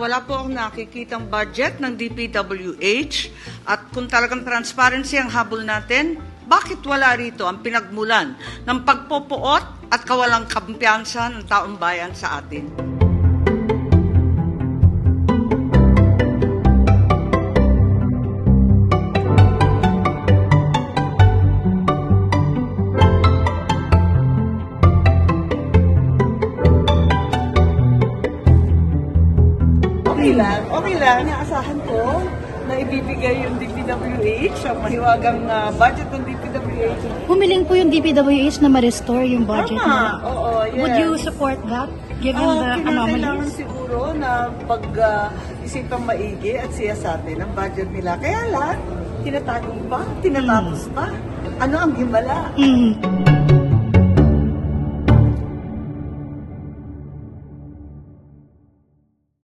wala po akong nakikitang budget ng DPWH at kung talagang transparency ang habol natin, bakit wala rito ang pinagmulan ng pagpopoot at kawalang kampiyansa ng taong bayan sa atin? Okay lang. Inaasahan ko na ibibigay yung DPWH, ang mahiwagang budget ng DPWH. Humiling po yung DPWH na ma-restore yung budget nila. Oo, yes. Would you support that, given the Kailangan anomalies? siguro na pag-isipang maigi at siyasatin ang budget nila. Kaya lang, tinatago pa, tinatapos pa. Ano ang himala? Mm.